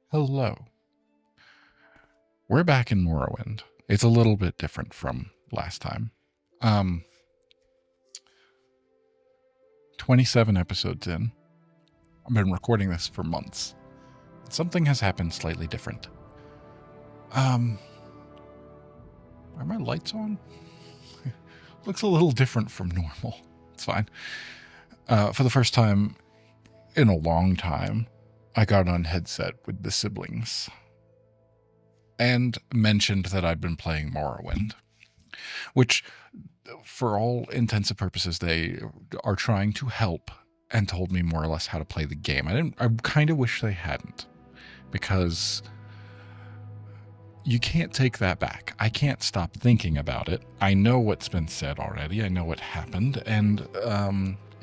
Hello. We're back in Morrowind. It's a little bit different from last time. 27 episodes in. I've been recording this for months. Something has happened slightly different. Are my lights on? Looks a little different from normal. It's fine. For the first time in a long time, I got on headset with the siblings and mentioned that I'd been playing Morrowind, which, for all intents and purposes, they are trying to help and told me more or less how to play the game. I kind of wish they hadn't, because you can't take that back. I can't stop thinking about it. I know what's been said already. I know what happened, and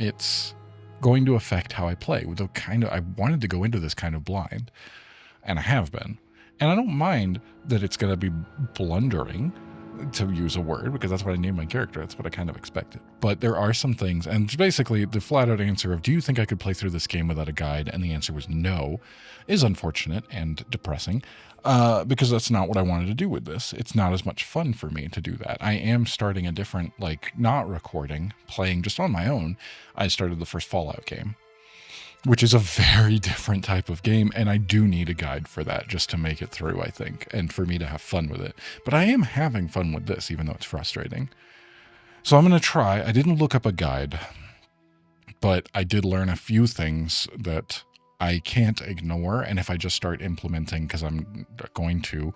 it's going to affect how I play. I wanted to go into this kind of blind, and I have been. And I don't mind that it's going to be blundering, to use a word, because that's what I named my character. That's what I kind of expected. But there are some things, and basically the flat out answer of, do you think I could play through this game without a guide? And the answer was no, is unfortunate and depressing, because that's not what I wanted to do with this. It's not as much fun for me to do that. I am starting a different, not recording, playing just on my own. I started the first Fallout game, which is a very different type of game, and I do need a guide for that just to make it through, I think, and for me to have fun with it. But I am having fun with this, even though it's frustrating. So I'm going to try. I didn't look up a guide, but I did learn a few things that I can't ignore, and if I just start implementing, because I'm going to,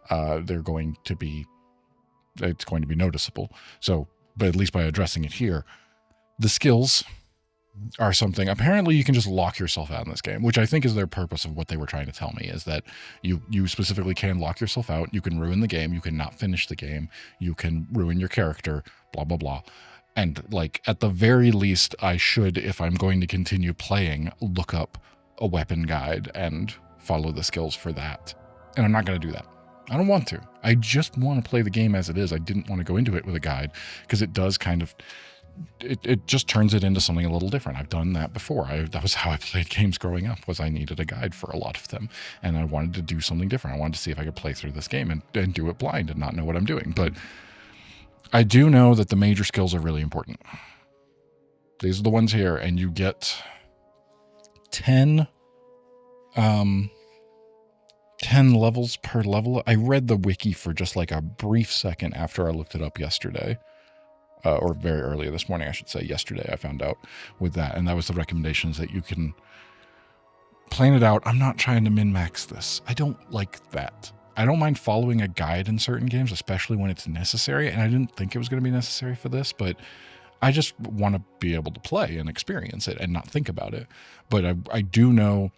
it's going to be noticeable. So, but at least by addressing it here, the skills are something. Apparently you can just lock yourself out in this game, which I think is their purpose of what they were trying to tell me, is that you specifically can lock yourself out. You can ruin the game. You can not finish the game. You can ruin your character, blah, blah, blah. And at the very least, I should, if I'm going to continue playing, look up a weapon guide and follow the skills for that. And I'm not going to do that. I don't want to. I just want to play the game as it is. I didn't want to go into it with a guide, because it does kind of, it just turns it into something a little different. I've done that before. That was how I played games growing up, was I needed a guide for a lot of them, and I wanted to do something different. I wanted to see if I could play through this game and do it blind and not know what I'm doing. But I do know that the major skills are really important. These are the ones here, and you get 10 levels per level. I read the wiki for just a brief second after I looked it up yesterday. Or very early this morning, I should say. Yesterday, I found out with that. And that was the recommendations, that you can plan it out. I'm not trying to min-max this. I don't like that. I don't mind following a guide in certain games, especially when it's necessary. And I didn't think it was going to be necessary for this, but I just want to be able to play and experience it and not think about it. But I do know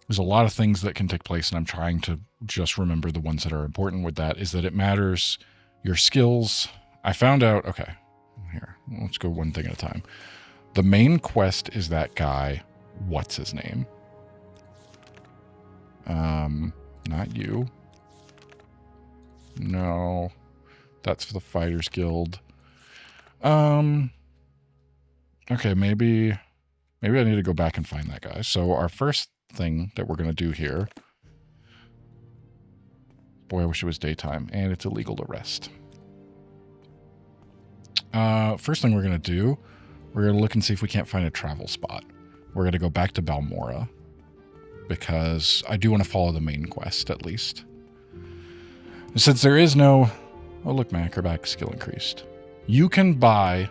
there's a lot of things that can take place, and I'm trying to just remember the ones that are important with that, is that it matters. Your skills. I found out, okay. Here, let's go one thing at a time. The main quest is that guy. What's his name? Not you. No, that's for the Fighters Guild. Okay, maybe I need to go back and find that guy. So our first thing that we're going to do here. Boy, I wish it was daytime, and it's illegal to rest. First thing we're going to do, we're going to look and see if we can't find a travel spot. We're going to go back to Balmora, because I do want to follow the main quest at least. And since there is no, oh look, my acrobatic skill increased. You can buy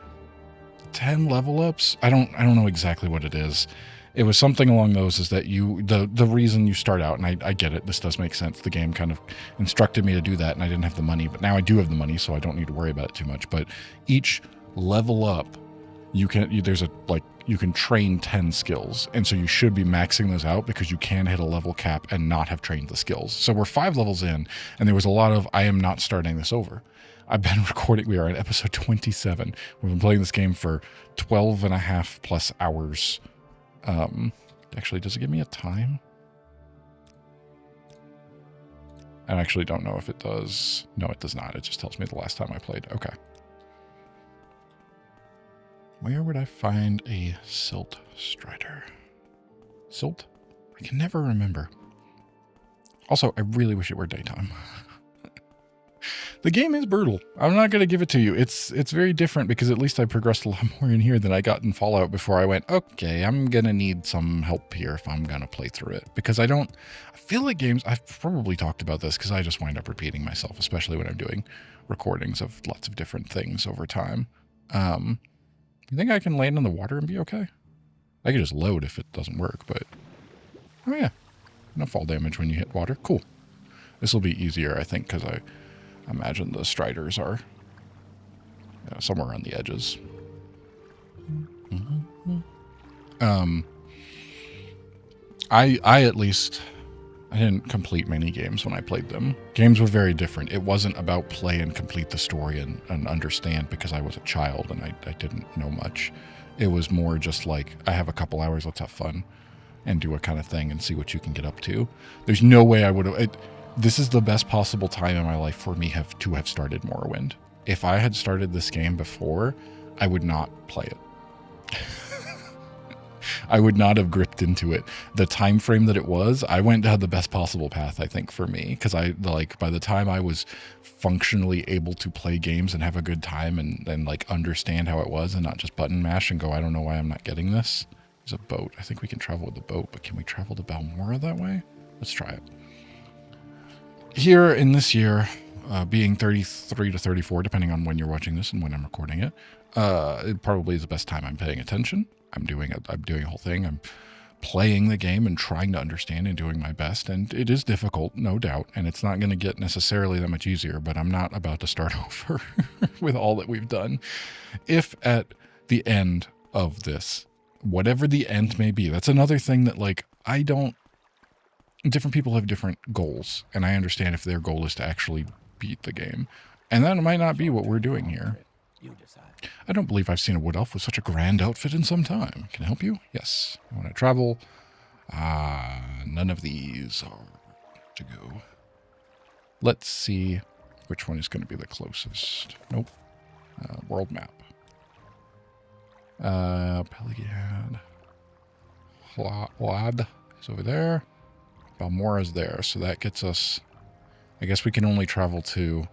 10 level ups. I don't know exactly what it is. It was something along those, is that the reason you start out, and I get it, this does make sense. The game kind of instructed me to do that, and I didn't have the money, but now I do have the money, so I don't need to worry about it too much. But each level up, you can train 10 skills, and so you should be maxing those out, because you can hit a level cap and not have trained the skills. So we're 5 levels in, and there was a lot of, I am not starting this over. I've been recording, we are in episode 27. We've been playing this game for 12 and a half plus hours. Actually, does it give me a time? I actually don't know if it does. No, it does not. It just tells me the last time I played. Okay. Where would I find a silt strider? Silt? I can never remember. Also, I really wish it were daytime. The game is brutal. I'm not going to give it to you. It's very different because at least I progressed a lot more in here than I got in Fallout before I went, okay, I'm going to need some help here if I'm going to play through it. Because I feel like games, I've probably talked about this because I just wind up repeating myself, especially when I'm doing recordings of lots of different things over time. You think I can land in the water and be okay? I could just load if it doesn't work, but... Oh yeah, no fall damage when you hit water. Cool. This will be easier, I think, because I imagine the striders are somewhere on the edges. I at least, I didn't complete many games when I played them. Games were very different. It wasn't about play and complete the story and understand because I was a child and I didn't know much. It was more just like, I have a couple hours, let's have fun and do a kind of thing and see what you can get up to. There's no way I would have... This is the best possible time in my life for me to have started Morrowind. If I had started this game before, I would not play it. I would not have gripped into it. The time frame that it was, I went down the best possible path, I think, for me. Because by the time I was functionally able to play games and have a good time and like understand how it was and not just button mash and go, I don't know why I'm not getting this. There's a boat. I think we can travel with the boat, but can we travel to Balmora that way? Let's try it. Here in this year, being 33 to 34, depending on when you're watching this and when I'm recording it, it probably is the best time I'm paying attention. I'm doing a whole thing. I'm playing the game and trying to understand and doing my best. And it is difficult, no doubt. And it's not going to get necessarily that much easier, but I'm not about to start over with all that we've done. If at the end of this, whatever the end may be, that's another thing that different people have different goals, and I understand if their goal is to actually beat the game. And that might not be what we're doing here. I don't believe I've seen a wood elf with such a grand outfit in some time. Can I help you? Yes. I want to travel. None of these are to go. Let's see which one is going to be the closest. Nope. World map. Peligad. Hlad is over there. Balmora's there, so that gets us... I guess we can only travel to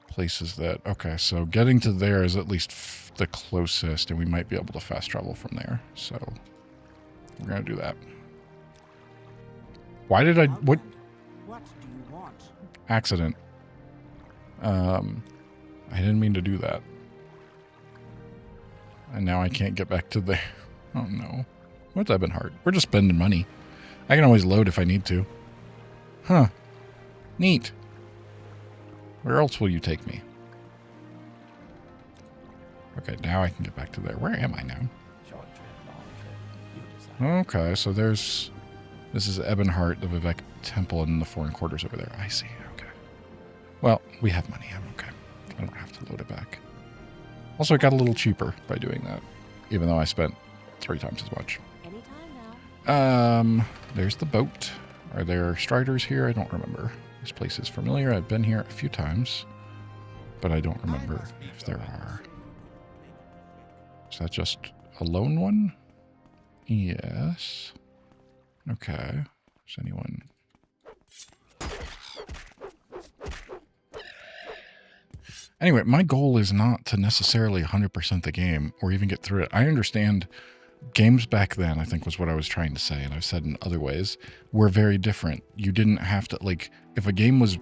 places that... Okay, so getting to there is at least the closest, and we might be able to fast travel from there. So, we're going to do that. Why did I... What do you want? Accident. I didn't mean to do that. And now I can't get back to there. Oh, no. What's Ebonheart? We're just spending money. I can always load if I need to. Huh. Neat. Where else will you take me? Okay, now I can get back to there. Where am I now? Okay, so this is Ebonheart, the Vivek Temple, and the foreign quarters over there. I see, okay. Well, we have money. I'm okay. I don't have to load it back. Also, it got a little cheaper by doing that, even though I spent 3 times as much. There's the boat. Are there striders here? I don't remember. This place is familiar. I've been here a few times, but I don't remember if there are. Is that just a lone one? Yes. Okay. Is anyone... Anyway, my goal is not to necessarily 100% the game or even get through it. I understand games back then, I think was what I was trying to say, and I've said in other ways, were very different. You didn't have to, like, if a game was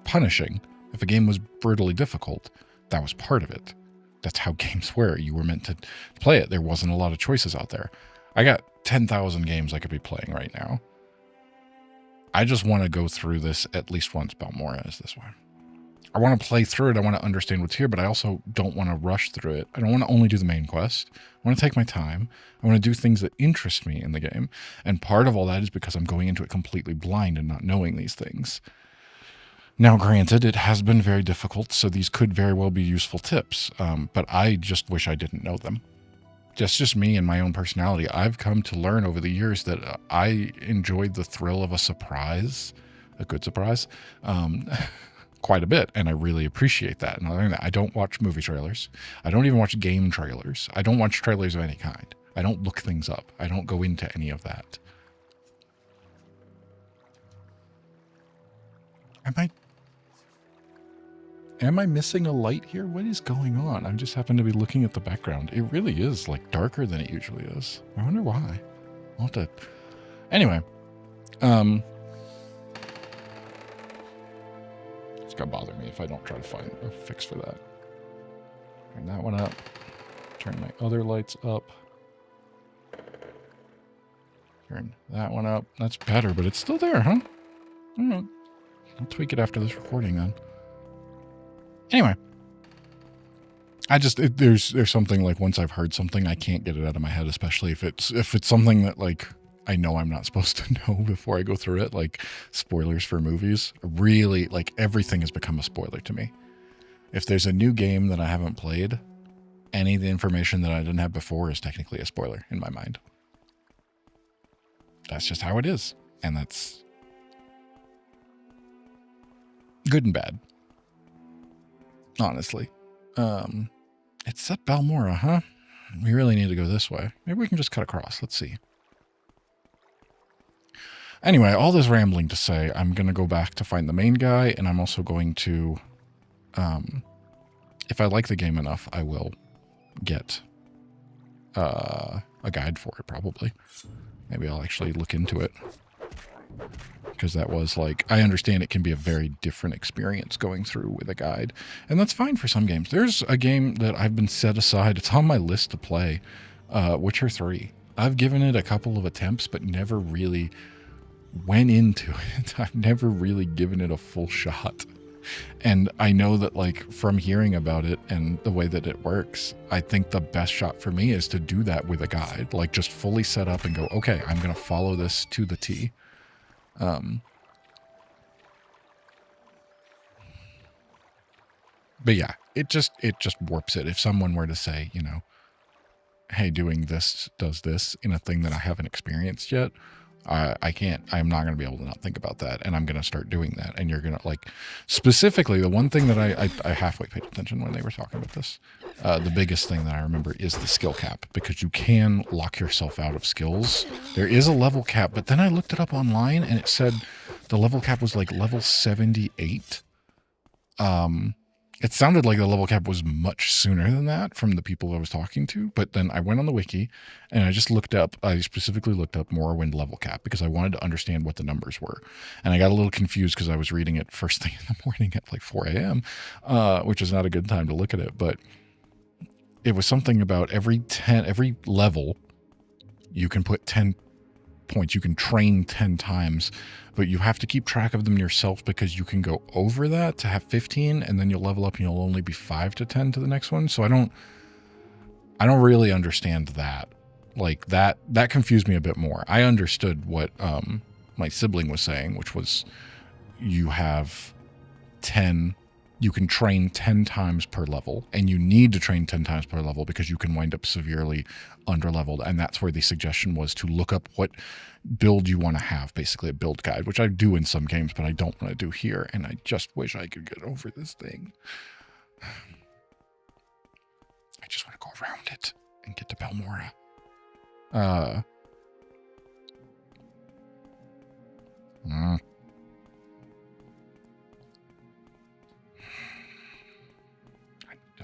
punishing, if a game was brutally difficult, that was part of it. That's how games were. You were meant to play it. There wasn't a lot of choices out there. I got 10,000 games I could be playing right now. I just want to go through this at least once. Balmora is this one. I want to play through it. I want to understand what's here, but I also don't want to rush through it. I don't want to only do the main quest. I want to take my time. I want to do things that interest me in the game. And part of all that is because I'm going into it completely blind and not knowing these things. Now, granted, it has been very difficult, so these could very well be useful tips, but I just wish I didn't know them. Just me and my own personality. I've come to learn over the years that I enjoyed the thrill of a surprise, a good surprise, quite a bit, and I really appreciate that. And I learned that I don't watch movie trailers. I don't even watch game trailers. I don't watch trailers of any kind. I don't look things up. I don't go into any of that. Am I missing a light here? What is going on? I just happen to be looking at the background. It really is like darker than it usually is. I wonder why. I'll have to... Anyway. It's gonna bother me if I don't try to find a fix for that. Turn that one up. Turn my other lights up. Turn that one up. That's better, but it's still there, huh? I don't know. I'll tweak it after this recording then. Anyway, there's something like once I've heard something, I can't get it out of my head, especially if it's something that like I know I'm not supposed to know before I go through it, like spoilers for movies. Really, like everything has become a spoiler to me. If there's a new game that I haven't played, any of the information that I didn't have before is technically a spoiler in my mind. That's just how it is, and that's good and bad. Honestly. It's at Balmora, huh? We really need to go this way. Maybe we can just cut across. Let's see. Anyway, all this rambling to say, I'm going to go back to find the main guy, and I'm also going to, if I like the game enough, I will get a guide for it, probably. Maybe I'll actually look into it. Because that was like, I understand it can be a very different experience going through with a guide. And that's fine for some games. There's a game that I've been set aside. It's on my list to play. Witcher 3. I've given it a couple of attempts, but never really went into it. I've never really given it a full shot. And I know that like from hearing about it and the way that it works, I think the best shot for me is to do that with a guide. Like just fully set up and go, okay, I'm going to follow this to the T. But yeah, it just warps it. If someone were to say, you know, hey, doing this does this in a thing that I haven't experienced yet, I'm not going to be able to not think about that. And I'm going to start doing that. And you're going to like, specifically, the one thing that I halfway paid attention when they were talking about this, the biggest thing that I remember is the skill cap, because you can lock yourself out of skills. There is a level cap, but then I looked it up online and it said the level cap was like level 78. It sounded like the level cap was much sooner than that from the people I was talking to, but then I went on the wiki and I specifically looked up Morrowind level cap because I wanted to understand what the numbers were. And I got a little confused because I was reading it first thing in the morning at like 4 a.m., which is not a good time to look at it, but it was something about every level, you can put 10 points. You can train 10 times, but you have to keep track of them yourself because you can go over that to have 15 and then you'll level up and you'll only be 5 to 10 to the next one. So I don't really understand that. Like that confused me a bit more. I understood what my sibling was saying, which was you have 10, you can train 10 times per level, and you need to train 10 times per level because you can wind up severely underleveled. And that's where the suggestion was to look up what build you want to have, basically a build guide, which I do in some games, but I don't want to do here. And I just wish I could get over this thing. I just want to go around it and get to Balmora.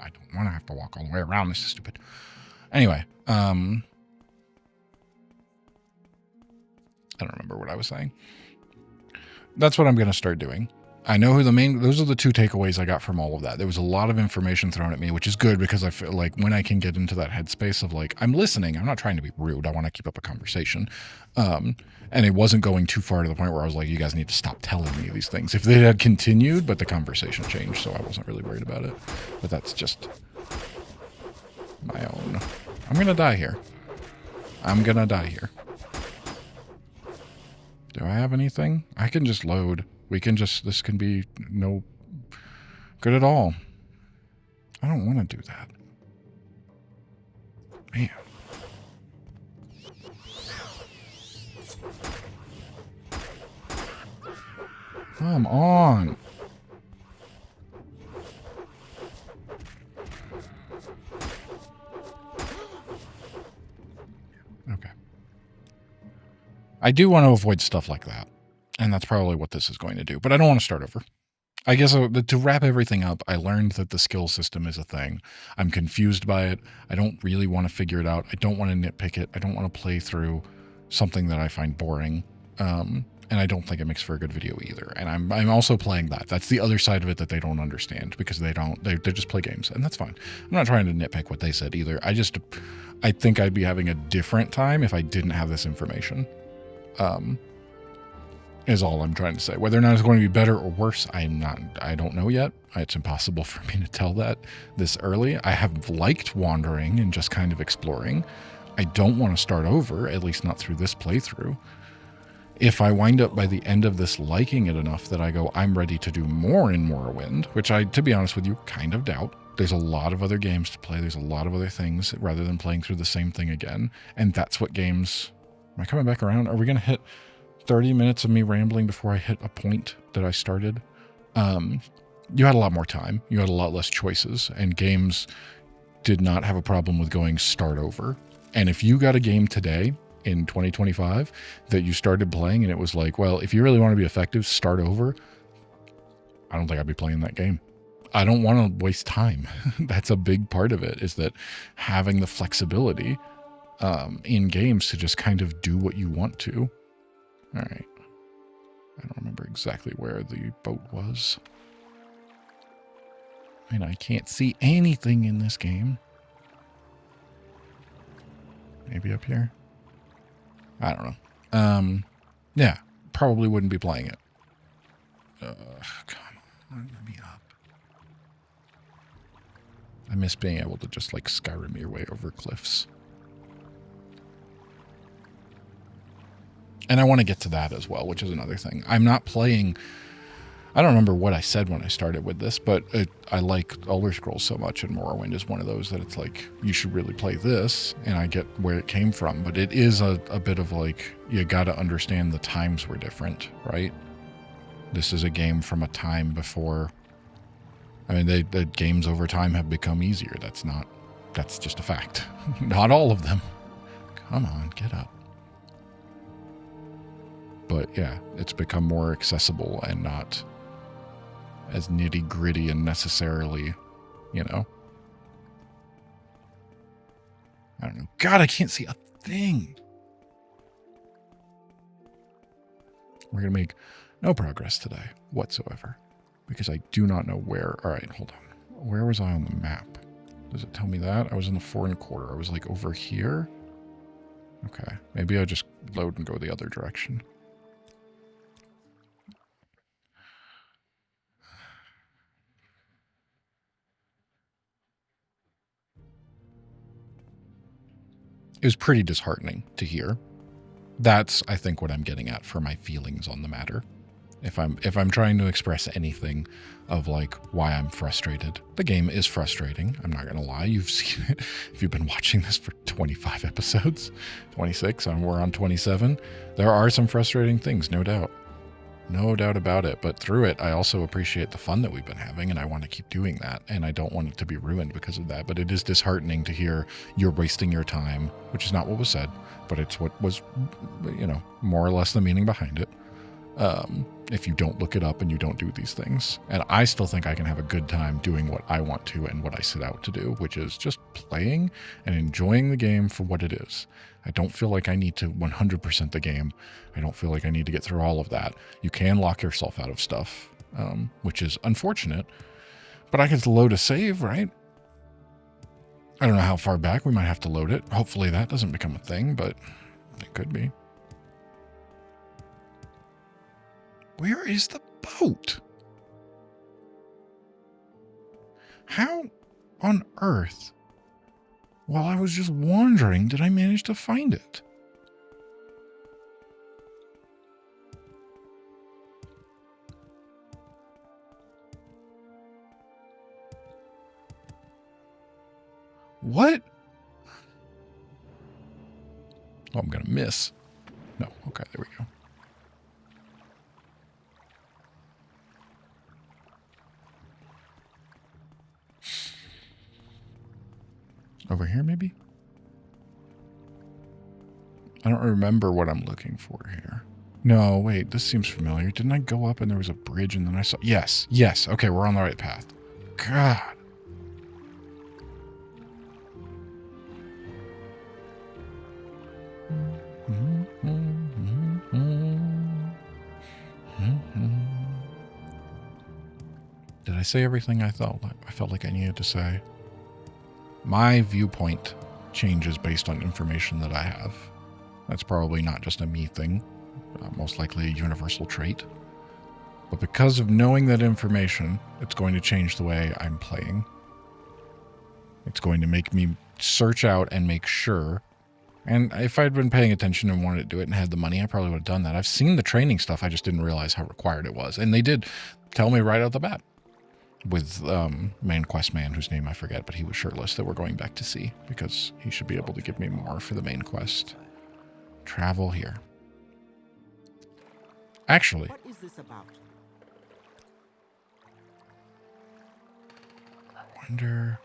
I don't want to have to walk all the way around. This is stupid. Anyway, I don't remember what I was saying. That's what I'm going to start doing. I know who those are the two takeaways I got from all of that. There was a lot of information thrown at me, which is good because I feel like when I can get into that headspace of like, I'm listening, I'm not trying to be rude. I want to keep up a conversation. And it wasn't going too far to the point where I was like, you guys need to stop telling me these things. If they had continued, but the conversation changed, so I wasn't really worried about it. But that's just my own. I'm going to die here. Do I have anything? I can just load. This can be no good at all. I don't want to do that. Man. Come on. Okay. I do want to avoid stuff like that. And that's probably what this is going to do. But I don't want to start over. I guess to wrap everything up, I learned that the skill system is a thing. I'm confused by it. I don't really want to figure it out. I don't want to nitpick it. I don't want to play through something that I find boring. And I don't think it makes for a good video either. And I'm also playing that. That's the other side of it that they don't understand, because they just play games, and that's fine. I'm not trying to nitpick what they said either. I think I'd be having a different time if I didn't have this information. Is all I'm trying to say. Whether or not it's going to be better or worse, I don't know yet. It's impossible for me to tell that this early. I have liked wandering and just kind of exploring. I don't want to start over, at least not through this playthrough. If I wind up by the end of this liking it enough that I go, I'm ready to do more in Morrowind, which I, to be honest with you, kind of doubt. There's a lot of other games to play. There's a lot of other things rather than playing through the same thing again. And that's what games... Am I coming back around? Are we going to hit 30 minutes of me rambling before I hit a point that I started? You had a lot more time. You had a lot less choices. And games did not have a problem with going start over. And if you got a game today in 2025 that you started playing and it was like, well, if you really want to be effective, start over, I don't think I'd be playing that game. I don't want to waste time. That's a big part of it, is that having the flexibility in games to just kind of do what you want to. All right. I don't remember exactly where the boat was. I mean, I can't see anything in this game. Maybe up here? I don't know. Yeah, probably wouldn't be playing it. Come on, let me up. I miss being able to just like Skyrim your way over cliffs. And I want to get to that as well, which is another thing. I'm not playing... I don't remember what I said when I started with this, but I like Elder Scrolls so much, and Morrowind is one of those that it's like, you should really play this, and I get where it came from. But it is a bit of like, you got to understand the times were different, right? This is a game from a time before... I mean, the games over time have become easier. That's just a fact. Not all of them. Come on, get up. But yeah, it's become more accessible and not as nitty gritty and necessarily, you know. I don't know. God, I can't see a thing. We're going to make no progress today whatsoever because I do not know where. All right, hold on. Where was I on the map? Does it tell me that? I was in the 4 1/4. I was like over here. Okay, maybe I just load and go the other direction. It was pretty disheartening to hear. That's, I think, what I'm getting at for my feelings on the matter. If I'm trying to express anything of like why I'm frustrated, the game is frustrating. I'm not gonna lie. You've seen it if you've been watching this for 25 episodes, 26, and we're on 27. There are some frustrating things, no doubt. No doubt about it. But through it, I also appreciate the fun that we've been having, and I want to keep doing that. And I don't want it to be ruined because of that. But it is disheartening to hear you're wasting your time, which is not what was said, but it's what was, you know, more or less the meaning behind it. If you don't look it up and you don't do these things. And I still think I can have a good time doing what I want to and what I set out to do, which is just playing and enjoying the game for what it is. I don't feel like I need to 100% the game. I don't feel like I need to get through all of that. You can lock yourself out of stuff, which is unfortunate, but I get to load a save, right? I don't know how far back we might have to load it. Hopefully that doesn't become a thing, but it could be. Where is the boat? How on earth, while I was just wandering, did I manage to find it? What? Oh, I'm going to miss. No. Okay, there we go. Over here, maybe? I don't remember what I'm looking for here. No, wait, this seems familiar. Didn't I go up and there was a bridge and then I saw... Yes, yes. Okay, we're on the right path. God. Did I say everything I felt like I needed to say? My viewpoint changes based on information that I have. That's probably not just a me thing, most likely a universal trait. But because of knowing that information, it's going to change the way I'm playing. It's going to make me search out and make sure. And if I'd been paying attention and wanted to do it and had the money, I probably would have done that. I've seen the training stuff, I just didn't realize how required it was. And they did tell me right out the bat. With main quest man, whose name I forget, but he was shirtless, that we're going back to see, because he should be able to give me more for the main quest. Travel here. Actually, what is this about? Wonder.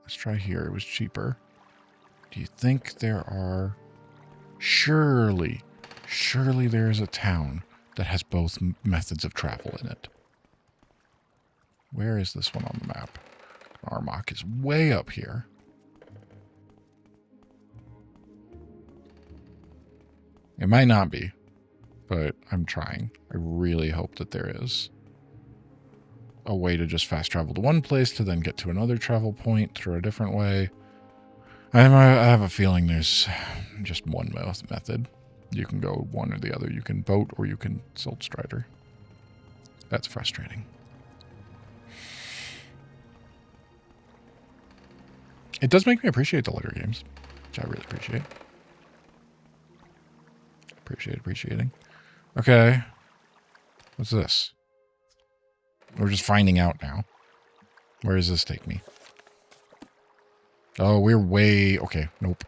Let's try here. It was cheaper. Do you think there are... Surely there is a town that has both methods of travel in it. Where is this one on the map? Armok is way up here. It might not be, but I'm trying. I really hope that there is a way to just fast travel to one place to then get to another travel point through a different way. I have a feeling there's just one method. You can go one or the other. You can boat or you can Silt Strider. That's frustrating. It does make me appreciate the later games, which I really appreciate. Appreciating. Okay. What's this? We're just finding out now. Where does this take me? Oh, we're way... Okay, nope.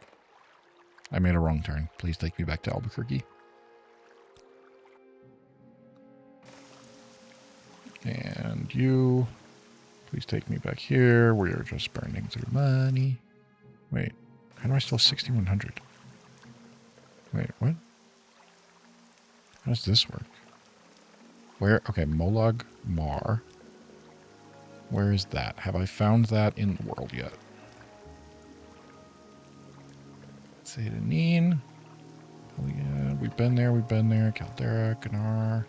I made a wrong turn. Please take me back to Albuquerque. And you... Please take me back here. We are just burning through money. Wait, how do I still have 6,100? Wait, what? How does this work? Where? Okay, Molag Mar. Where is that? Have I found that in the world yet? Sedanine. Oh yeah, we've been there. Caldera, Ganar.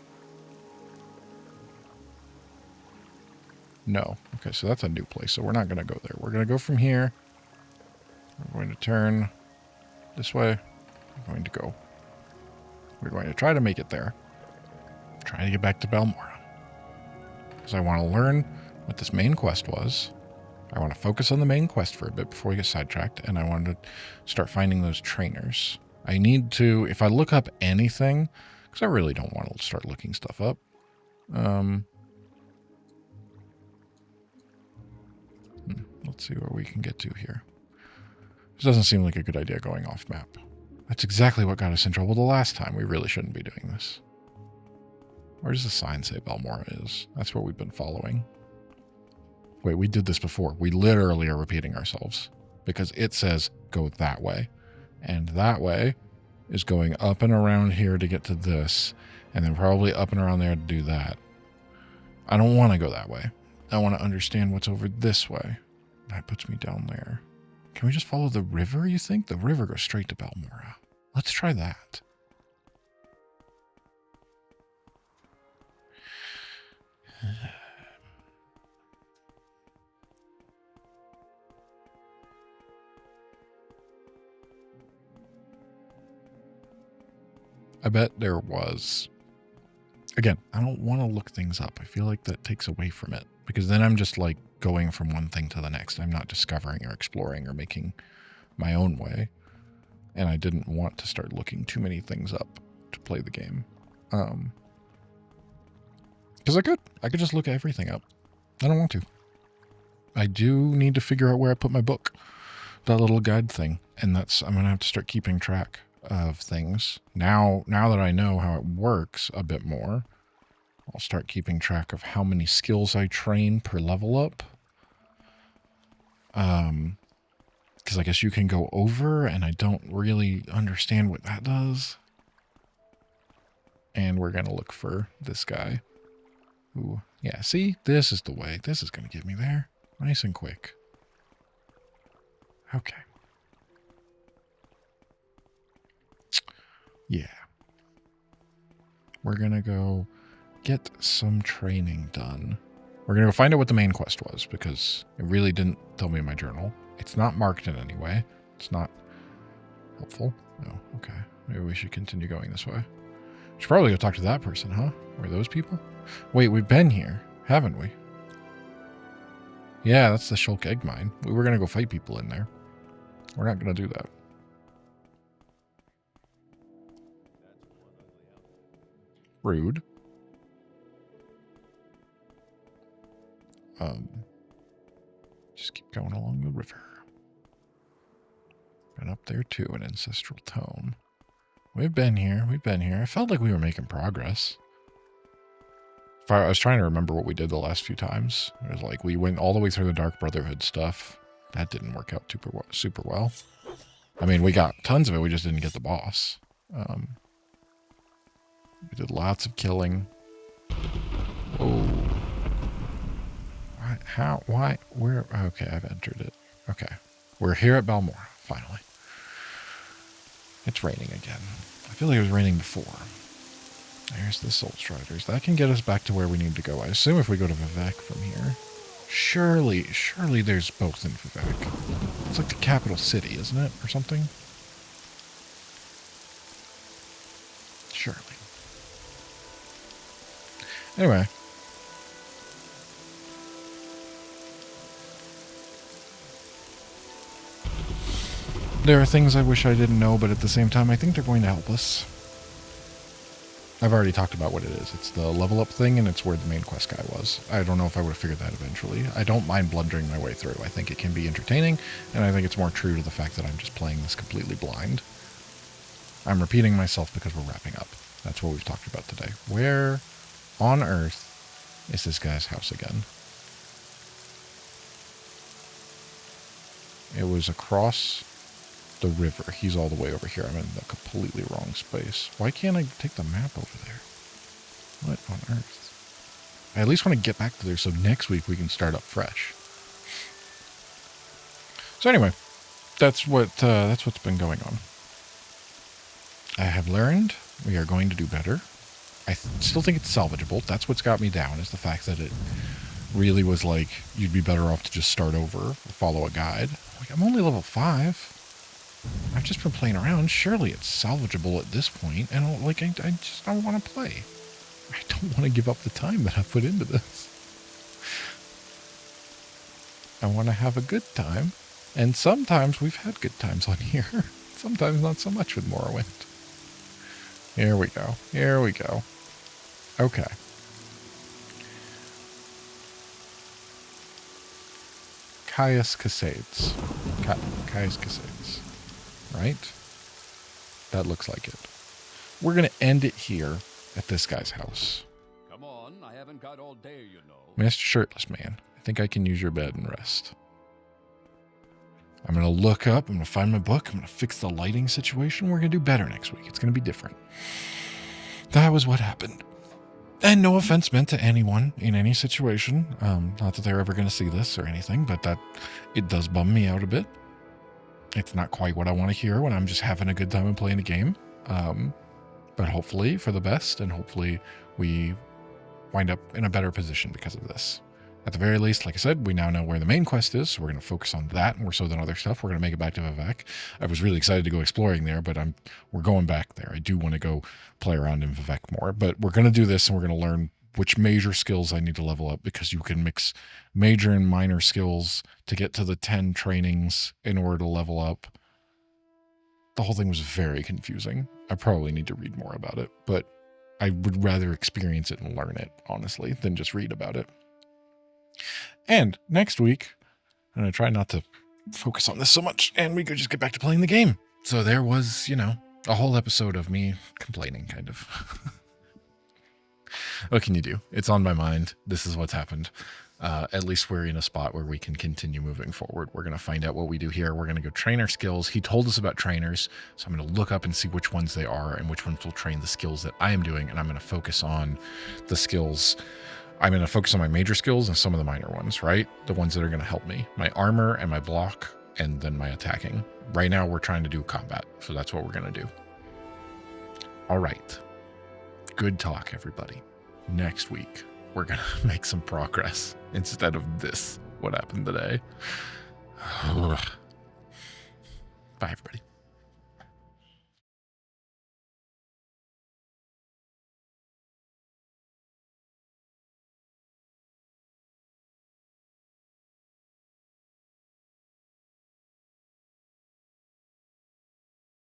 No. Okay, so that's a new place, so we're not going to go there. We're going to go from here. We're going to turn this way. We're going to go. We're going to try to make it there. Try to get back to Balmora. Because I want to learn what this main quest was. I want to focus on the main quest for a bit before we get sidetracked, and I want to start finding those trainers. I need to, if I look up anything, because I really don't want to start looking stuff up. Let's see where we can get to here. This doesn't seem like a good idea going off map. That's exactly what got us in trouble the last time. We really shouldn't be doing this. Where does the sign say Balmora is? That's what we've been following. Wait, we did this before. We literally are repeating ourselves because it says go that way. And that way is going up and around here to get to this, and then probably up and around there to do that. I don't want to go that way. I want to understand what's over this way. That puts me down there. Can we just follow the river, you think? The river goes straight to Balmora. Let's try that. I bet there was. Again, I don't want to look things up. I feel like that takes away from it. Because then I'm just like going from one thing to the next. I'm not discovering or exploring or making my own way. And I didn't want to start looking too many things up to play the game. Because I could just look everything up. I don't want to. I do need to figure out where I put my book. That little guide thing. And that's, I'm going to have to start keeping track of things. Now that I know how it works a bit more, I'll start keeping track of how many skills I train per level up. Because I guess you can go over, and I don't really understand what that does. And we're going to look for this guy. Ooh, yeah, see? This is the way. This is going to get me there. Nice and quick. Okay. Yeah. We're going to go get some training done. We're going to go find out what the main quest was, because it really didn't tell me in my journal. It's not marked in any way. It's not helpful. Oh, okay. Maybe we should continue going this way. We should probably go talk to that person, huh? Or those people? Wait, we've been here, haven't we? Yeah, that's the Shulk egg mine. We were going to go fight people in there. We're not going to do that. Rude. Just keep going along the river. And up there too, an ancestral tome. We've been here. We've been here. I felt like we were making progress. I was trying to remember what we did the last few times. It was like we went all the way through the Dark Brotherhood stuff. That didn't work out super well. I mean, we got tons of it. We just didn't get the boss. We did lots of killing. Whoa. How? Why? Where? Okay, I've entered it. Okay. We're here at Balmora, finally. It's raining again. I feel like it was raining before. There's the Soul Striders. That can get us back to where we need to go. I assume if we go to Vivek from here. Surely there's both in Vivek. It's like the capital city, isn't it? Or something? Surely. Anyway. There are things I wish I didn't know, but at the same time, I think they're going to help us. I've already talked about what it is. It's the level up thing, and it's where the main quest guy was. I don't know if I would have figured that eventually. I don't mind blundering my way through. I think it can be entertaining, and I think it's more true to the fact that I'm just playing this completely blind. I'm repeating myself because we're wrapping up. That's what we've talked about today. Where on earth is this guy's house again? It was across the river. He's all the way over here. I'm in the completely wrong space. Why can't I take the map over there? What on earth? I at least want to get back to there so next week we can start up fresh. So anyway, that's what's been going on. I have learned we are going to do better. I still think it's salvageable. That's what's got me down, is the fact that it really was like you'd be better off to just start over or follow a guide. Like, I'm only level 5. I've just been playing around. Surely it's salvageable at this point, and I just don't want to play. I don't want to give up the time that I've put into this. I want to have a good time, and sometimes we've had good times on here. Sometimes not so much with Morrowind. Here we go. Here we go. Okay. Caius Cascades. Caius Cascades. Right? That looks like it. We're going to end it here at this guy's house. Come on, I haven't got all day, you know. Mr. Shirtless Man, I think I can use your bed and rest. I'm going to look up. I'm going to find my book. I'm going to fix the lighting situation. We're going to do better next week. It's going to be different. That was what happened. And no offense meant to anyone in any situation. Not that they're ever going to see this or anything, but that it does bum me out a bit. It's not quite what I want to hear when I'm just having a good time and playing a game. But hopefully for the best, and hopefully we wind up in a better position because of this. At the very least, like I said, we now know where the main quest is, so we're going to focus on that, and we're so than other stuff. We're going to make it back to Vivek. I was really excited to go exploring there, but we're going back there. I do want to go play around in Vivek more, but we're going to do this, and we're going to learn which major skills I need to level up, because you can mix major and minor skills to get to the 10 trainings in order to level up. The whole thing was very confusing. I probably need to read more about it, but I would rather experience it and learn it, honestly, than just read about it. And next week, I'm going to try not to focus on this so much, and we could just get back to playing the game. So there was, a whole episode of me complaining, kind of. What can you do? It's on my mind. This is what's happened. At least we're in a spot where we can continue moving forward. We're going to find out what we do here. We're going to go train our skills. He told us about trainers, so I'm going to look up and see which ones they are and which ones will train the skills that I am doing, and I'm going to focus on the skills. I'm going to focus on my major skills and some of the minor ones, right? The ones that are going to help me. My armor and my block, and then my attacking. Right now, we're trying to do combat, so that's what we're going to do. All right. Good talk, everybody. Next week, we're going to make some progress instead of this, what happened today. Bye, everybody.